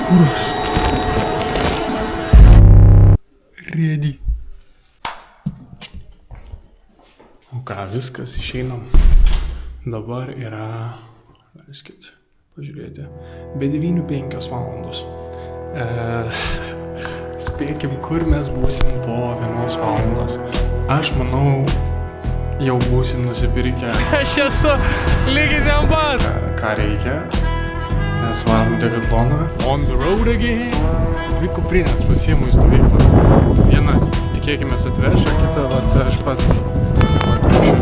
Kuras. Ready. O ką, viskas, išeinam. Dabar yra, leiskit pažiūrėti, be 9:05 valandos. Spėkim, kur mes būsim po 1 valandos. Aš manau, jau būsim nusipirkę. Aš esu lygiai ten pat. Ką reikia? Mes varom Decatloną. On the road again. 2 kuprinės pasiimu į stovyklą. Vieną, tikėkime, atveš, o kitą, aš pats atvešiu.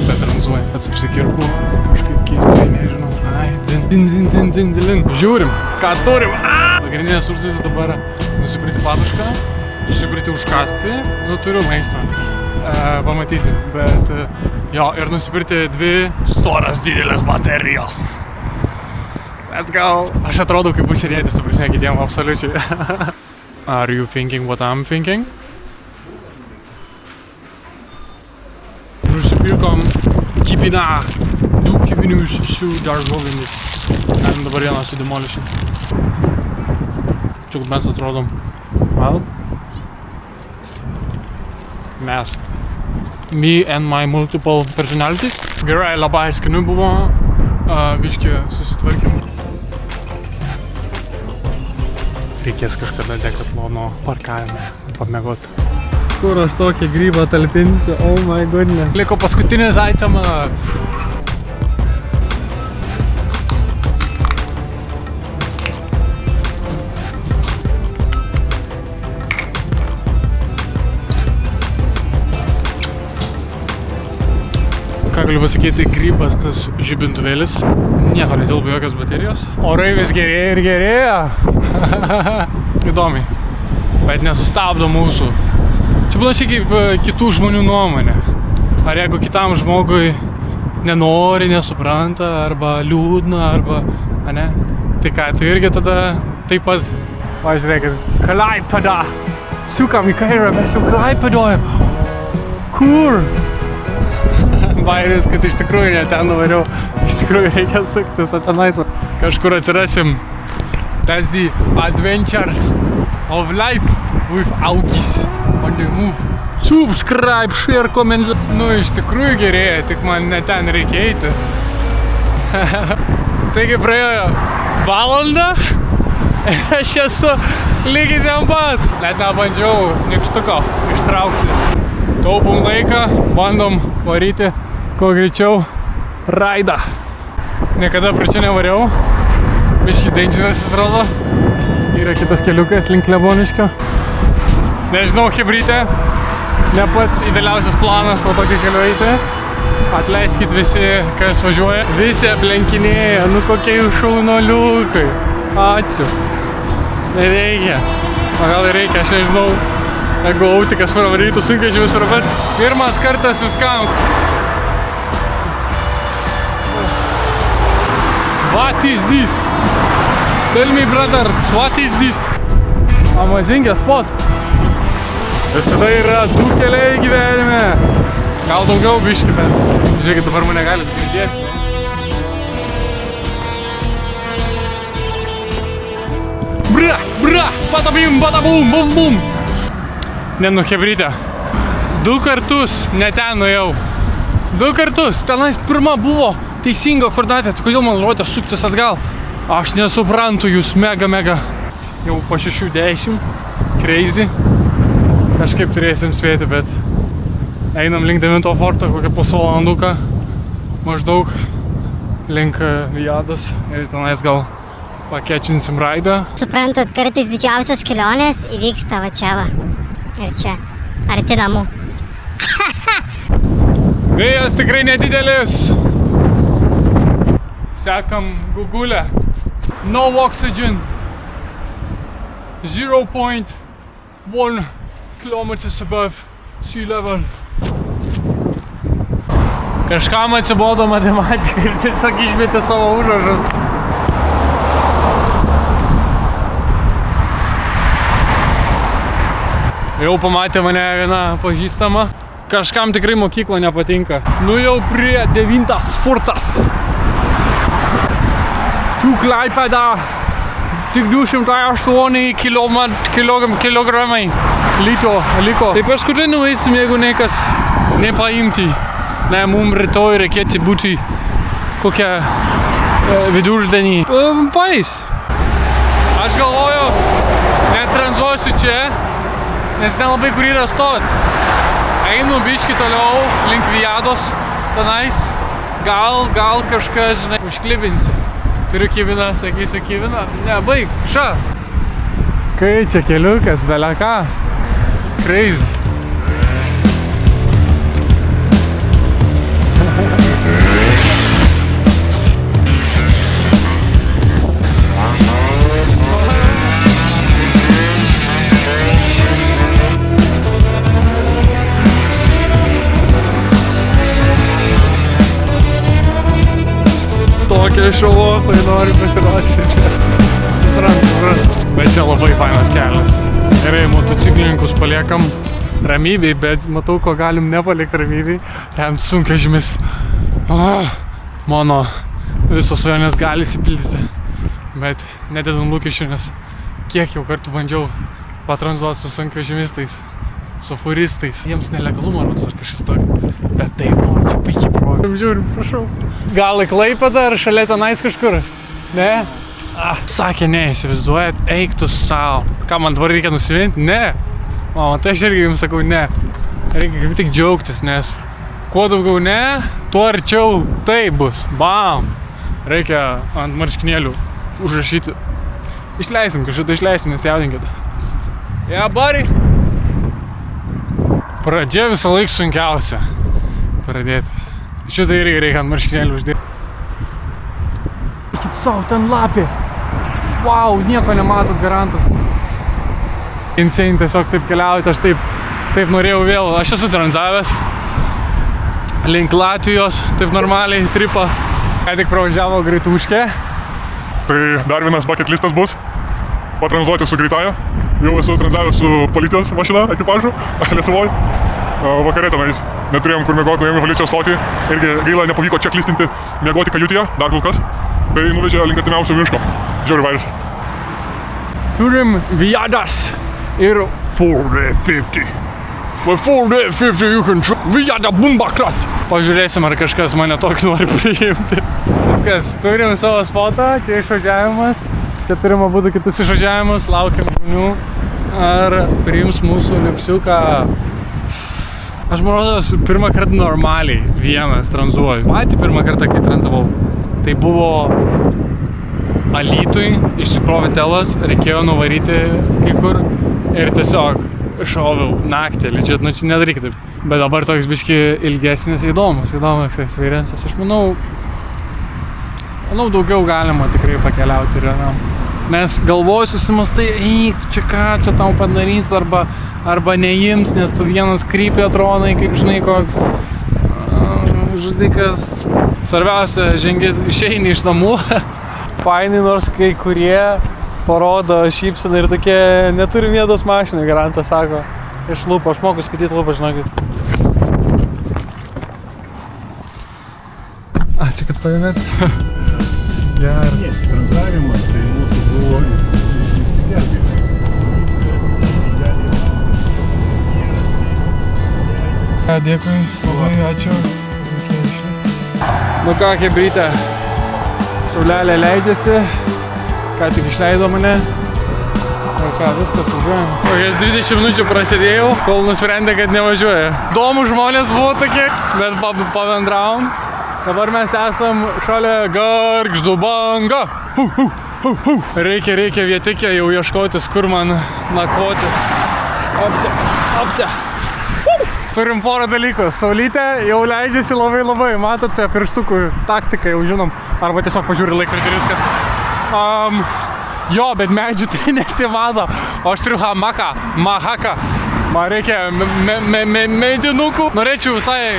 Petranzuoju, pats apsikirpu. Kažkaip keistai, nežinau. Ai, dzin. Žiūrim, ką turim. Pagrindinės užduotis dabar nusipirkti patušką, nusipirkti užkasti. Turiu maisto. Pamatysim, bet jo, ir nusipirkti 2 storas didelės baterijos. Let's go! Aš atrodau kaip pusirėtis, ta prasme, kitiem absoliučiai. Are you thinking what I'm thinking? Nusipirkom kibiną, 2 kibinius su daržovėmis. Dabar vieną su demolition. Čia mes atrodom. Well? Mes. Me and my multiple personalities. Gerai, labai skaniu buvo. Biškį susitvarkim. Reikės kažkada Decatlono parkavime pamiegot. Kur aš tokį grybą talpinsiu? Oh my goodness. Liko paskutinis itemas. Ką galiu pasakyti, grybas tas žibintuvėlis. Nieko netilpo jokios baterijos. Orai vis gerėja ir gerėja. Įdomiai. Bet nesustabdo mūsų. Čia panašiai kaip kitų žmonių nuomonė. Ar jeigu kitam žmogui nenori, nesupranta, arba liūdna, arba... ne? Tai ką, tu irgi tada taip pat... Žiūrėkit. Klaipėda! Sukam į kairę, mes jau Klaipėdoje. Kur? Bairis, kad iš tikrųjų ne ten nuvariau. Iš tikrųjų reikia suktis, o tenais kažkur atsirasim. That's the adventures of life with Augis on the move. Subscribe, share, comment. Iš tikrųjų gerėja, tik man ne ten reikia eiti. Taigi praėjo valandą. Aš esu lygiai ten pat. Net nebandžiau nykštuko ištraukti. Taupom laiką, bandom varyti kuo greičiau raidą. Niekada prie čia nevariau. Biškį dangerous atrodo. Yra kitas keliukas link Kleboniškio. Nežinau, chebrytė. Ne pats idealiausias planas o tokį keliu eiti. Atleiskit visi, kas važiuoja. Visi aplenkinėja. Kokie jų šaunoliukai. Ačiū. Nereikia. O gal ir reikia, aš nežinau. Jeigu autikas pravarytų sunkvežimis prabėt. Pirmas kartas viskam. What is this? Tell me, brothers, what is this? Amazing spot. Visada yra 2 keliai gyvenime. Gal daugiau biškį, bet žiūrėkit, dabar mane galit girdėti. Bra, patabim, patabum, bum, bum. Chebrytė. 2 kartus ne ten nuėjau. 2 kartus. Tenais pirma buvo teisinga koordinatė. Kodėl man rodė suktis atgal? Aš nesuprantu jūs mega. Jau po 6:10. Crazy. Kažkaip turėsim spėti, bet einam link 9 forto, kokią pusvalanduką. Maždaug link Vijados. Ir tenais gal pakečinsim raidą. Suprantat, kartais didžiausios kelionės įvyksta va čia va. Ir čia, arti namų. Vėjas tikrai nedidelis. Sekam Google. No oxygen. 0.1 kilometers above sea level. Kažkam atsibodo matematika ir tiesiog išmetė savo užrašus. Jau pamatė mane viena pažįstama. Kažkam tikrai mokykla nepatinka. Jau prie 9 fortas. To Klaipėda. Tik 208 kilogramai liko. Tai paskutinį nueisim, jeigu niekas nepaimti. Ne, mums rytoj reikėti būti kokią vidurdienį. Paeis. Aš galvoju, netranzuosiu čia, nes nelabai kur yra stot. Einu biškį toliau link Vijados tenais. Gal kažką, žinai, užklibinsiu. Turiu kiviną, sakysiu kiviną. Ne, baig, ša. Kai čia keliukas, bele ką. Crazy. Tokie šauopai nori pasirodyti čia. Suprantu. Bet čia labai fainas kelias. Gerai, motociklininkus paliekam ramybėj, bet matau, ko galim nepalikti ramybėj. Ten sunkvežimis. Mano visos svajonės gali įsipildyti. Bet nededam lūkesčių, nes kiek jau kartų bandžiau patranzuoti su sunkvežimistais, su furistais. Jiems nelegalumo rodos ar kažkas tokio. Bet taip, nori čia puikiai program. Žiūrim, prašau. Gal į Klaipėdą ar šalia tenais kažkur? Ne? Sakė, ne, įsivaizduojat, eik tu sau. Ką, man dabar reikia nusivinti? Ne. O, tai aš irgi jums sakau, ne. Reikia kaip tik džiaugtis, nes kuo daugiau ne, tuo arčiau tai bus. Bam! Reikia ant marškinėlių užrašyti. Išleisim, kažkada išleisim, nesijaudinkit. Ja, buddy! Pradžia visą laik sunkiausia pradėti. Šitą irgi reikia ant marškinėlių uždėti. Eikit savo, ten lapė. Wow, nieko nematot, garantas. Insane tiesiog taip keliauti, aš taip norėjau vėl. Aš esu tranzavęs link Latvijos, taip normaliai, tripą. Ką tik pravažiavo greituškė. Tai dar vienas bucket listas bus. Patranzuoti su greitąja. Jau esu tranzavęs su policijos mašina, ekipažu, Lietuvoj. Vakare tenais neturėjom kur miegoti, nuėjom į policijos stotį. Irgi gaila, nepavyko čia klistinti miegoti kajutėje, dar kol kas. Tai nuvežė link artimiausio miško. Žiauri vairis. Turim Vijadas ir Ford F50. With Ford F50 you can try Vijada Bumbaklat. Pažiūrėsim, ar kažkas mane tokį nori priimti. Viskas, turim savo spotą, čia išvažiavimas. Čia turim abudu kitus išvažiavimus, laukiam žmonių. Ar priims mūsų liuksiuką. Aš manau, pirmą kartą normaliai vienas tranzuoju. Patį pirmą kartą, kai tranzavau, tai buvo Alytui, išsikrovė telas, reikėjo nuvaryti kai kur ir tiesiog šoviau naktį, legit, nu čia nedarykit taip. Bet dabar toks biški ilgesnis, įdomus experiences. Aš manau, daugiau galima tikrai pakeliauti ir vienam. Nes galvoju susimastai, eik, tu čia ką, čia tau padarys, arba neims, nes tu vienas krypį atronai, kaip žinai, koks žudikas. Svarbiausia, išeini iš namų. Fainai, nors kai kurie parodo šypseną ir tokie neturi vietos mašinai, garantas sako. Iš lūpų, aš moku skaityti lūpą, žinokit. Ačiū, kad paėmėt. Geras. Tranzavimas tai mūsų buvo Dėkui, labai ačiū. Nu ką, chebrytė, saulelė leidžiasi, ką tik išleido mane. Ir ką, viskas, važiuojam. Kokias 20 minučių prasidėjau, kol nusprendė, kad nevažiuoja. Įdomūs žmonės buvo tokie, bet pabendravom. Dabar mes esam šalia Gargždų banga. Reikia vietikė jau ieškotis, kur man nakvoti. Opte. Turim porą dalykų. Saulytė jau leidžiasi labai. Matote, pirštukų taktiką jau žinom. Arba tiesiog pažiūri laikrodį ir viskas. Jo, bet medžių tai nesimato. O aš turiu hamaką. Man reikia medinukų. Norėčiau visai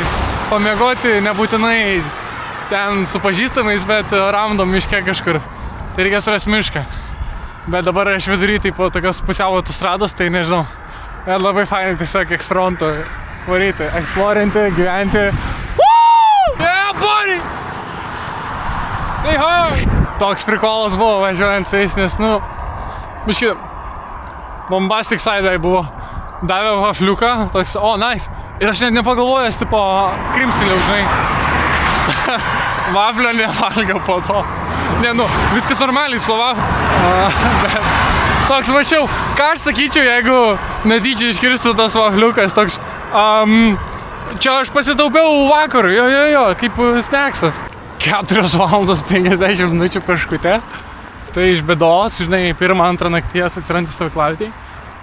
pamiegoti, nebūtinai ten su pažįstamais, bet random miške kažkur. Tai reikia surasti mišką. Bet dabar aš vidury tai po tokios pusiau autostrados, tai nežinau. Bet labai fainai tiesiog eksperimentų varyti, eksplorinti, gyventi. Yeah, buddy! Say hi! Toks prikolas buvo važiuojant su jais, nes, biški, bombastic side buvo. Davė vafliuką, toks, nice. Ir aš net nepagalvojęs, tipo, krimstelėjau, žinai. Vaflio nevalgiau po to. Ne, viskas normaliai su bet toks mačiau, ką aš sakyčiau, jeigu netyčia iškirstų tas vafliukas, toks, čia aš pasitaupiau vakarui, jo, kaip snacksas. 4 valandos 50 minučių paškute, tai iš bėdos, žinai, 1-2 nakties atsirandi stovyklavietėj,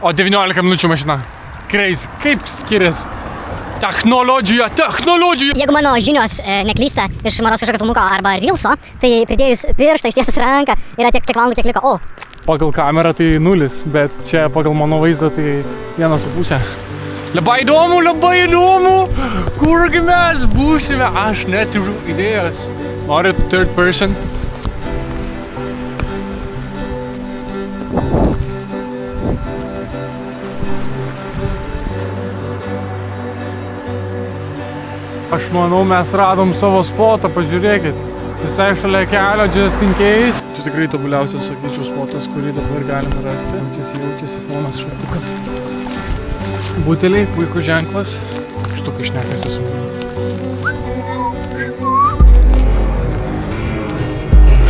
o 19 minučių mašina. Crazy, kaip čia skiriasi? Technologija! Jeigu mano žinios neklysta iš maros kažkokio filmuko arba reelso, tai pridėjus pirštą, ištiesus ranką, yra tiek valandų, kiek liko. Pagal kamerą tai 0, bet čia pagal mano vaizdą tai 1,5. Labai įdomu, kurgi mes būsime, aš neturiu idėjos. Norit third person? Aš manau, mes radom savo spotą, pažiūrėkit. Visai šalia kelio, just in case. Čia tikrai tobuliausias, sakyčiau, spotas, kurį dabar galime rasti. Jaučiasi ponas šlapukas. Buteliai, puikus ženklas. Štukai šnekasi su manim.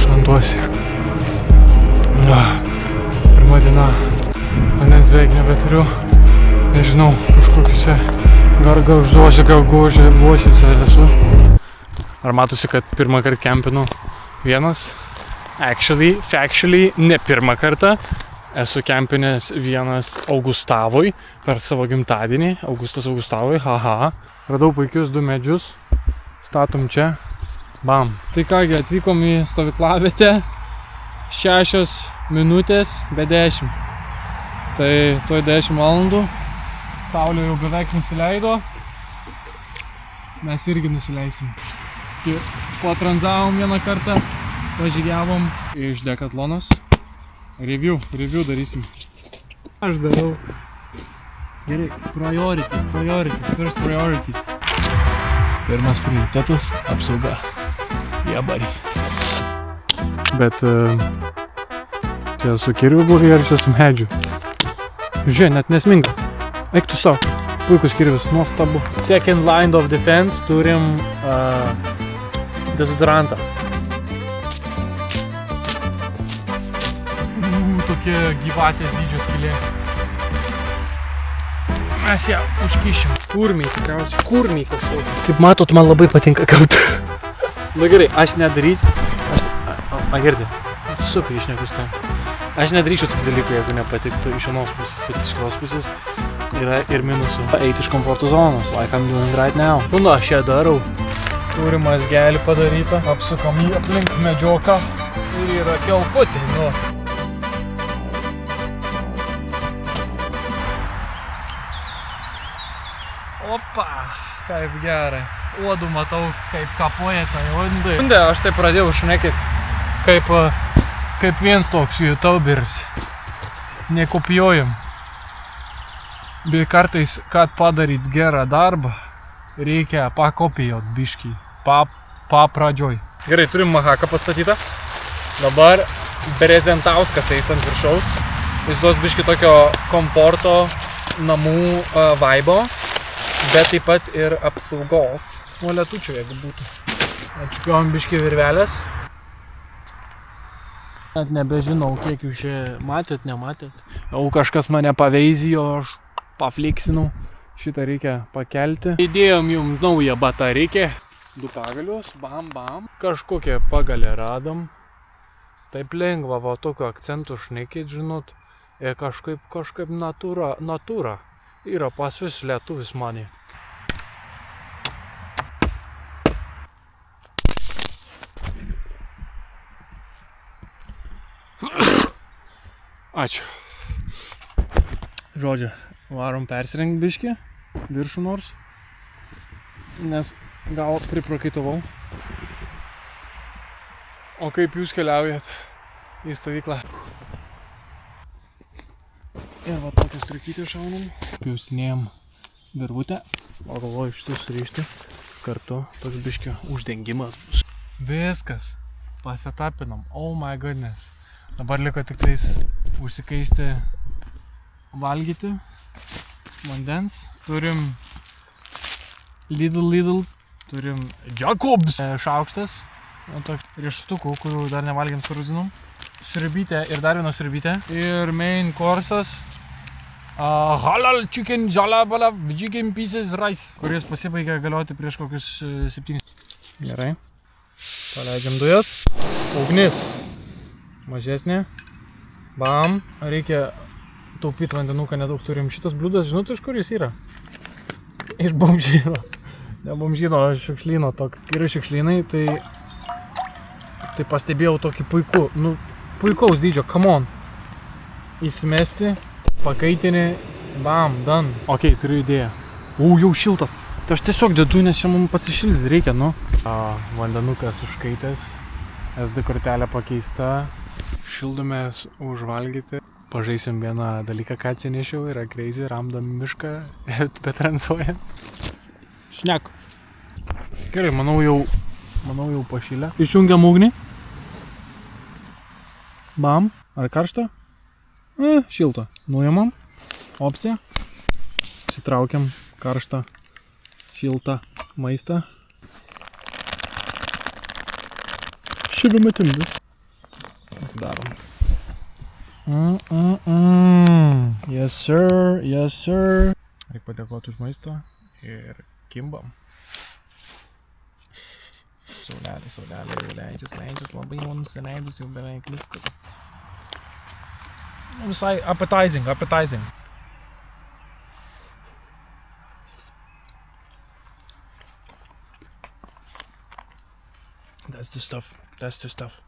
Šlantuosi. Pirma diena. Vandens beveik nebeturiu. Nežinau, kažkokiu čia garga užduosi, gal guošiasi esu. Ar matosi, kad pirmą kartą kempinu vienas? Factually, ne pirmą kartą. Esu kempinęs vienas Augustavoj per savo gimtadienį. Augustas Augustavoj, haha. Radau puikius 2 medžius. Statom čia. Bam. Tai kągi, atvykom į stovyklavietę. 6 minutės be 10. Tai tuoj 10 valandų. Saulė jau beveik nusileido. Mes irgi nusileisim. Patranzavom vieną kartą, pažygiavom iš Decatlonas. Review darysim. Aš darau. Gerai, first priority. Pirmas prioritetas – apsauga. Jebari. Bet čia su kirviu blogai ar čia su medžiu? Žiūrė, net nesminga. Eik tu savo. Puikus kirvis, nuostabu. Second line of defense turim dezodorantą. Tokia gyvatės dydžio skylė. Mes ją užkišim. Kurmiai, tikriausiai. Kurmiai kažkokį. Kaip matot, man labai patinka kamtu. Na gerai, aš nedaryčiau. Girdi. Sukai išnekus tai. Aš nedaryčiau tų dalykų, jeigu nepatiktų iš vienos pusės, bet iš kitos pusės yra ir minusų. Eiti iš komforto zonos, like I'm doing right now. Aš ją darau. Turim mazgelį padarytą, apsukam jį aplink medžioką ir yra kelputė. Opa, kaip gerai. Uodų matau, kaip kapoja tai undai. Aš tai pradėjau šnekėti kaip viens toks youtuberis. Nekopijuojam. Bet kartais, kad padaryt gerą darbą, reikia pakopijuot biškį. Pradžioj. Gerai, turim mahaką pastatytą. Dabar Brezentauskas eis ant viršaus. Jis duos biškį tokio komforto namų vaibo, bet taip pat ir apsaugos. Nuo lietučio, jeigu būtų. Atspėjom biškį virvelės. Net nebežinau, kiek jūs čia matėt, nematėt. Jau kažkas mane paveizijo, aš pafliksinau. Šitą reikia pakelti. Įdėjom jums naują batareikę. 2 pagalius, bam. Kažkokią pagalę radom. Taip lengva, va tokio akcentų šnekėt, žinot. Ir kažkaip natūra. Yra pas vis lietuvis mane. Ačiū. Žodžiu, varom persirengt biškį, viršų nors, nes gal priprakaitavau. O kaip jūs keliaujat į stovyklą? Ir va tokias trikytės šaunam. Pjaustinėjom virvutę, o galvoju šitus surišti. Kartu toks biškio uždengimas bus. Viskas, pasitapinam, oh my goodness. Dabar liko tik tais užsikaisti valgyti vandens. Turim Lidl, turim Jacobs šaukštas, riešutukų, kurių dar nevalgėm su razinom. Sriubytė ir dar viena sriubytė. Ir main course'as halal chicken jalabala chicken pieces rice, kuris pasibaigė galioti prieš kokius 7. Gerai. Paleidžiam dujas. Ugnis mažesnė. Bam. Reikia taupyti vandenuką, nedaug turim. Šitas bliūdas, žinot, iš kur jis yra? Iš bomžyno. Ne bomžyno, šiukšlyno. Yra šiukšlynai, tai pastebėjau tokį puikaus dydžio. Come on. Įsimesti, pakaitinį, bam, done. Ok, turiu idėją. Jau šiltas. Tai aš tiesiog dedu, nes čia mums pasišildyti reikia, nu. Vandenukas užkaitęs, SD kortelė pakeista. Šildomės užvalgyti. Pažaisim vieną dalyką, ką atsinešiau, yra crazy, ramdom mišką, betransuojant. Šnek. Gerai, manau jau pašilę. Išjungiam ugnį. Bam. Ar karšta? Šilta. Nuimam. Opcija. Sitraukiam karštą, šiltą maistą. Šivimetim vis. Darom. Yes sir, yes sir. Reikia padėkoti už maistą ir kimbam. Saulelė jau leidžias, labai jau nusileidus, jau beveik viskas. Visai appetizing. That's the stuff.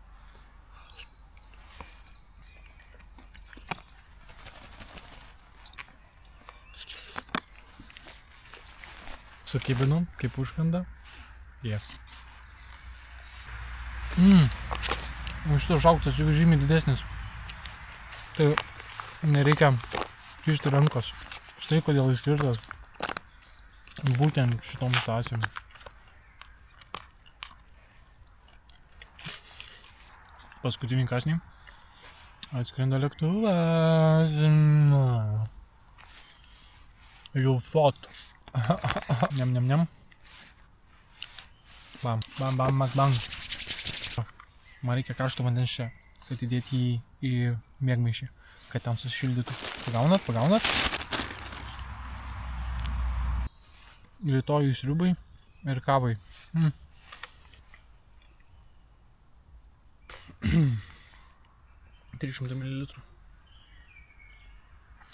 Sukibinom, kaip užkanda. Yes. Šitas šaukštas jau žymiai didesnis. Tai nereikia kišti rankos. Štai kodėl jis skirtas būtent šitom situacijom. Paskutinį kąsnį. Atskrenda lėktuvas. Jau fot. Niam. Bam. Man reikia karšto vandens čia, kad įdėti jį į miegmaišį, kad ten susišildytų. Pagaunat. Rytojui sriubai ir kavai. 300 ml.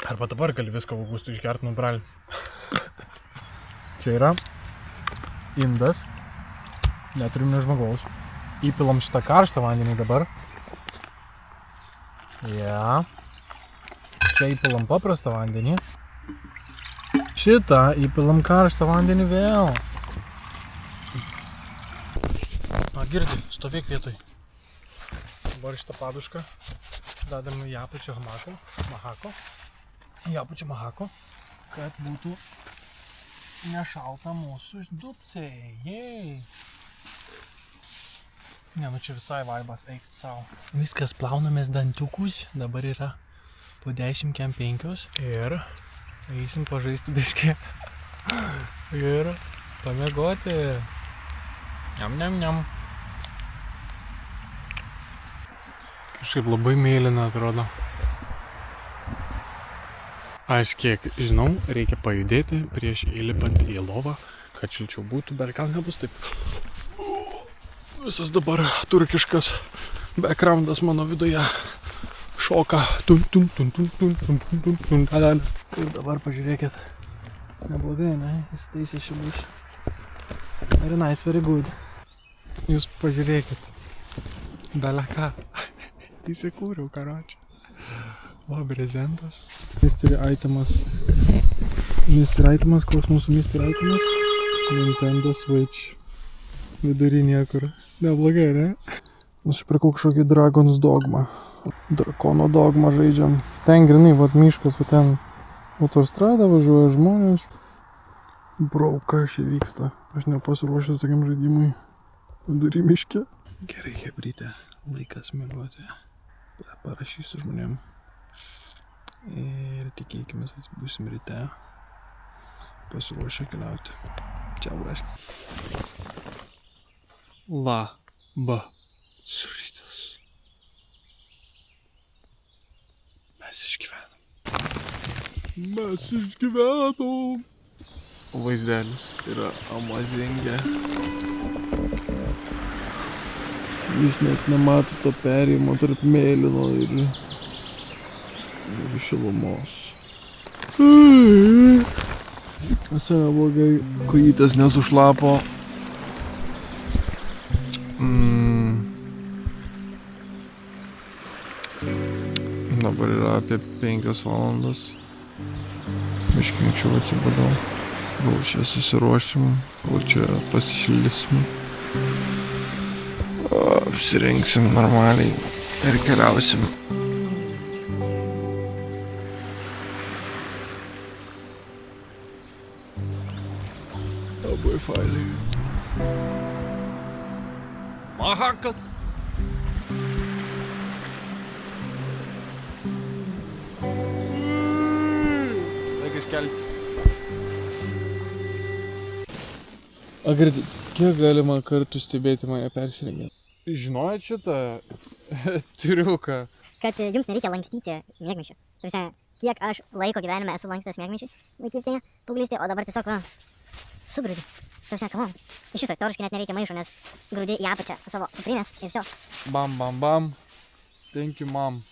Arba dabar gali viską augustų išgerti nuo bralį. Čia yra indas, neturim ne žmogaus. Įpilam šitą karštą vandenį dabar. Čia įpilam paprastą vandenį. Šitą įpilam karštą vandenį vėl. Girdi, stovėk vietoj. Dabar šitą padušką dadam į apačią mahako, kad būtų nešalta mūsų dupcei. Jej! Ne, čia visai vaibas, eik tu savo. Viskas, plaunamės dantukus, dabar yra po 10:05 ir eisim pažaisti biškį ir pamiegoti. Niam. Kažkaip labai mėlyna atrodo. Aš kiek žinau, reikia pajudėti prieš įlipant į lovą, kad šilčiau būtų, bet gal nebus taip. Visas dabar turkiškas backgroundas mano viduje šoka. Ir dabar pažiūrėkit. Neblogai, ne? Jis teisė šibuš. Very nice, very good. Jūs pažiūrėkit. Beleką. Įsikūriau, karočią. Va, brezentas. Mystery itemas. Koks mūsų mystery itemas? Nintendo Switch. Vidury niekur. Neblogai, ne? Nusipirkau kažkokį Dragon's Dogma. Drakono Dogma žaidžiam. Ten grinai, vat miškas, va ten autostrada važiuoja žmonės. Bro, kas čia vyksta? Aš nepasiruošęs tokiam žaidimui. Vidury miške. Gerai, hebrytė. Laikas miegoti. Parašysiu žmonėm. Ir tikėkime, būsim ryte. Pasiruošę keliauti. Čia braškis. Labas rytas. Mes išgyvenom. Vaizdelis yra amazingė. Jūs net nemato to perėjimo tarp mėlyno ir šilumos. Save blogai, kojytės nesušlapo. Dabar yra apie 5 valandas. Biškį anksčiau atsibudau. Gal čia susiruošim, gal čia pasišildysim. Apsirengsim normaliai ir keliausim. Labai failiai. Mahakas. Laikas keltis. Agri, kiek galima kartų stebėti mane persirengiant? Žinojot šitą triuką? Kad jums nereikia lankstyti miegmaišių. Kiek aš laiko gyvenime esu lankstęs miegmaišį vaikystėje, paauglystėje, o dabar tiesiog sugrūdi. Come on. Iš viso, teoriškai net nereikia maišų, nes grūdi į apačią savo kuprinės ir viso. Bam, bam, bam. Thank you, mom.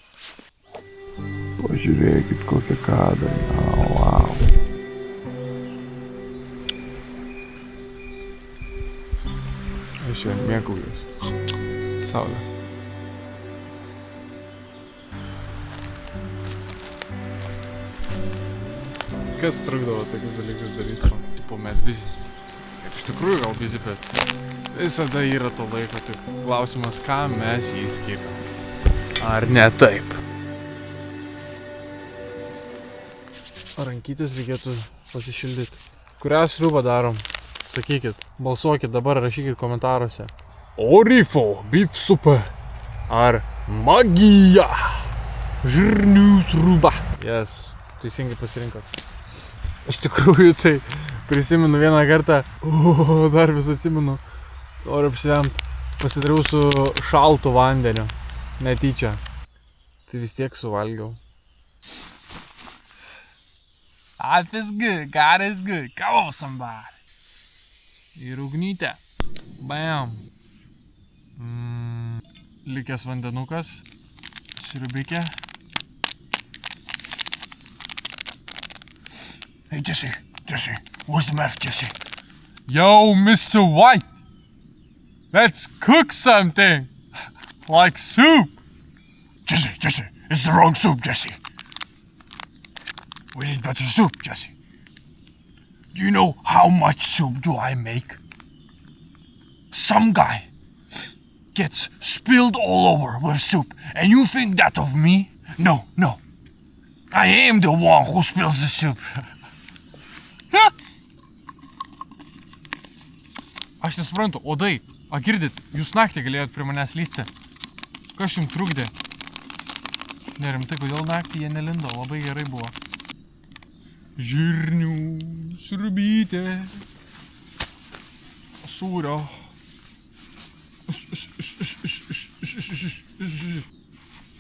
Pažiūrėkit kokią kadrą. Wow. Aš jau mėgaujuos. Saulė. Kas trukdavo tokius dalykus daryti? Tipo mes bizi. Ir iš tikrųjų gal bizi, bet visada yra to laiko. Tik klausimas, ką mes jį skiriam. Ar ne taip? Rankytis reikėtų pasišildyti. Kurią sriubą darom? Sakykit, balsuokit dabar, rašykit komentaruose. Orifo, beef super. Ar magija? Žirnių sriuba. Yes, teisingai pasirinkot. Iš tikrųjų tai prisimenu vieną kartą, dar vis atsimenu, noriu apsivemt, pasidariau su šaltu vandeniu, netyčia. Tai vis tiek suvalgiau. Life is good, God is good, come on somebody. Ir ugnytę. Bam. Likęs vandenukas. Sriubikė. Hey Jesse, what's the math, Jesse? Yo, Mr. White. Let's cook something. Like soup. Jesse, it's the wrong soup, Jesse. We need better soup, Jesse. Do you know how much soup do I make? Some guy gets spilled all over with soup, and you think that of me? No. I am the one who spills the soup. Aš nesuprantu, odai, girdit, jūs naktį galėjot prie manęs lysti. Kas jums trukdė? Nerimtai, kodėl naktį jie nelindo, labai gerai buvo. Žirnių sriubytė. Sūrio.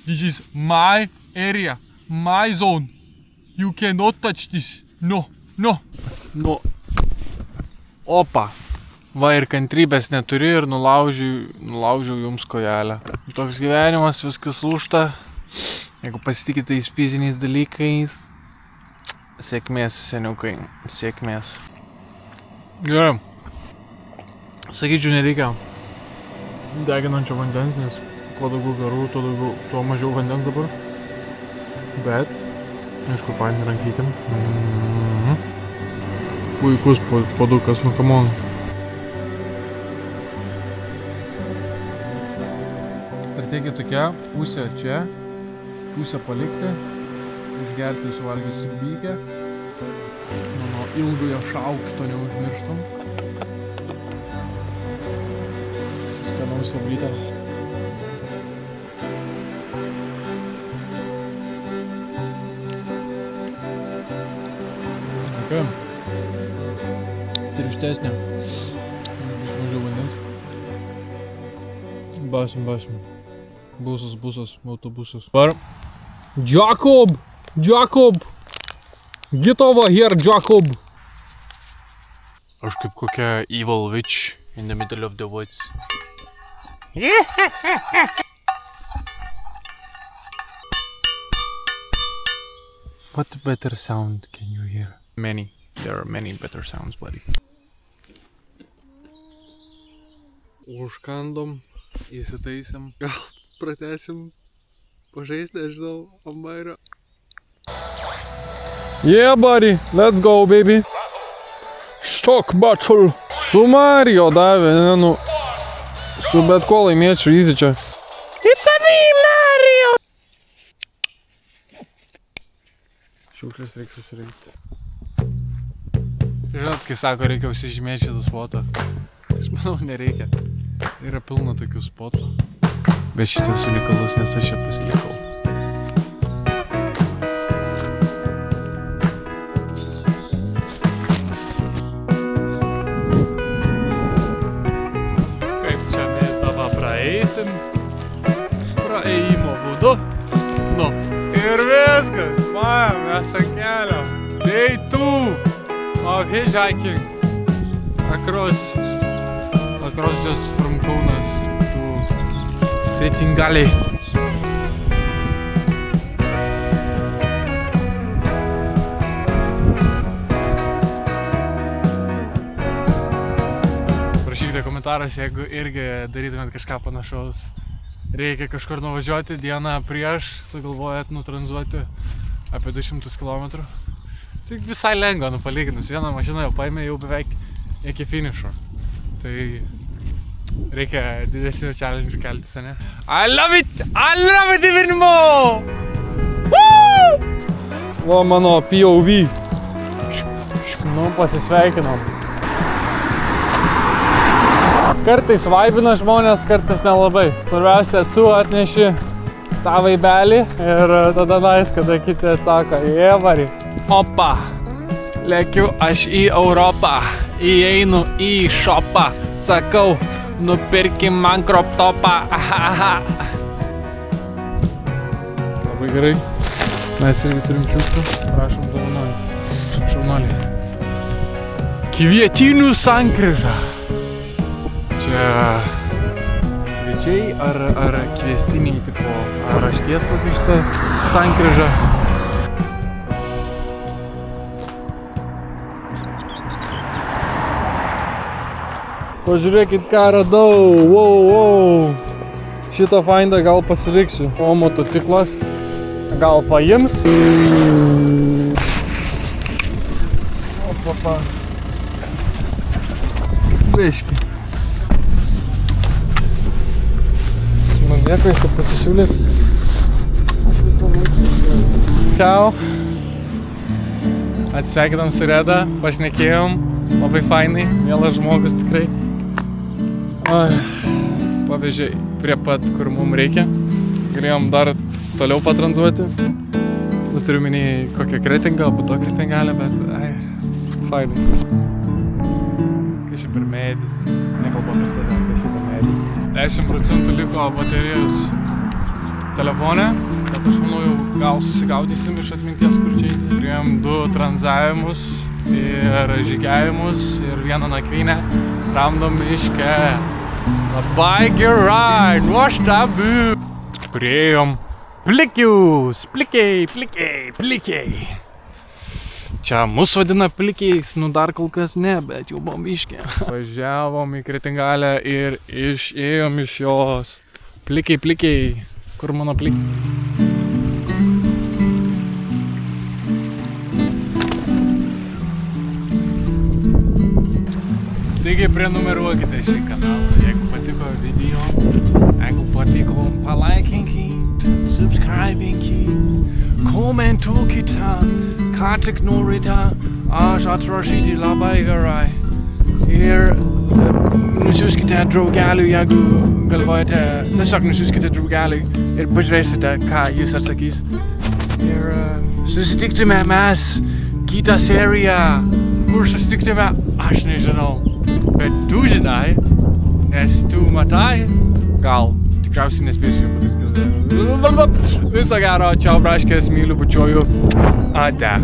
This is my area, my zone. You cannot touch this. No. Opa. Va ir kantrybės neturi ir nulaužiau jums kojelę. Toks gyvenimas, viskas lūžta. Jeigu pasitikit tais fiziniais dalykais, sėkmės, seniukai, sėkmės. Gerai. Sakyčiau, nereikia deginančio vandens, nes kuo daugiau garų, tuo mažiau vandens dabar. Bet, aišku, paini rankytėm. Puikus padukas, nu come on. Strategija tokia, pusę čia, pusę palikti, išgerti suvalgyti sriubykę. Mano ilgojo šaukšto neužmirštam. Skanaus sablytę. Tokia tirštesnė. Iš mažiau vandens. Basim. Busas, autobusas. Dabar. Jacob! Get over here, Jacob! Aš kaip kokia evil witch in the middle of the woods. What better sound can you hear? Many. There are many better sounds, buddy. Užkandom, įsitaisėm. Gal pratęsim pažaist, nežinau, Ambairo. Yeah, buddy, let's go, baby. Stock battle. Su Mario davė, nu. Su bet ko laimėčiau, easy čia. It's a me, Mario! Šiukšlės reikia susirinkti. Žinot, kai sako, reikia užsižymėti šitą spotą. Aš manau, nereikia. Yra pilna tokių spotų. Bet šitas unikalus, nes aš čia pasilikau. Kaip čia mes dabar praeisim? Praėjimo būdu. Nu, ir viskas. Man, mes ant kelio. Day 2 of hitchhiking. Across just from Kaunas to Kretingalė. Parašykite komentaruose, jeigu irgi darytumėt kažką panašaus. Reikia kažkur nuvažiuoti dieną prieš, sugalvojat nutranzuoti apie 200 km. Tai visai lengva, palyginus. Vieną mašiną jau paėmė jau beveik iki finišo. Tai reikia didesnių challenge keltis, ne? I love it even more! Woo! Va mano POV. Nu, pasisveikinom. Kartais vaibina žmonės, kartais nelabai. Svarbiausia, tu atneši tą vaibelį ir tada nais, kada kiti atsako, vari. Opa, lėkiu aš į Europą, įeinu į šopą, sakau, nupirkim man crop topą. Labai gerai. Mes irgi turim čiūstų. Prašom, dovanojų. Šaunoliai. Kvietinių sankryža. Čia kviečiai ar kviestiniai tipo. Ar aš kviestas į šitą sankryžą? Pažiūrėkit, ką radau. Wow. Šitą faindą gal pasiliksiu. O motociklas gal paims. Opa. Biški. Man dėkui, kad pasisiūlėt. Čiau. Atsisveikinom su Reda, pašnekėjom. Labai fainai, mielas žmogus tikrai. Pavežė prie pat, kur mums reikia. Galėjom dar toliau patranzuoti. Turiu minį kokią Kretingą, po to Kretingalę, bet fainai. Kažkaip ir medis. Nekalbu apie save, kažkaip ir medį. 10% liko baterijos telefone, bet aš manau jau gal susigaudysim iš atminties, kur čia eiti. Turėjom 2 tranzavimus ir žygiavimus ir vieną nakvynę Ramdo miške. Labai gerai, nuostabu. Priėjom plikius, plikiai. Čia mus vadina plikiais, nu dar kol kas ne, bet jau buvom miške. Važiavom į Kretingalę ir išėjom iš jos. Plikiai. Kur mano plikiai? Taigi prenumeruokite šį kanalą, jeigu patiko video, jeigu patiko palaikinkit, subscribinkit, komentuokite, ką tik norite, aš atrašyti labai gerai. Ir nusiųskite draugeliui, jeigu galvojate, tiesiog nusiųskite draugeliui ir pažiūrėsite, ką jis atsakys. Ir susitiksime mes Kitą seriją, kur susitiktume, aš nežinau. Bet tu žinai, nes tu matai, gal tikriausiai nespėsiu padaryti. Viso gero, čiau braškės, myliu, bučiuoju. Ate.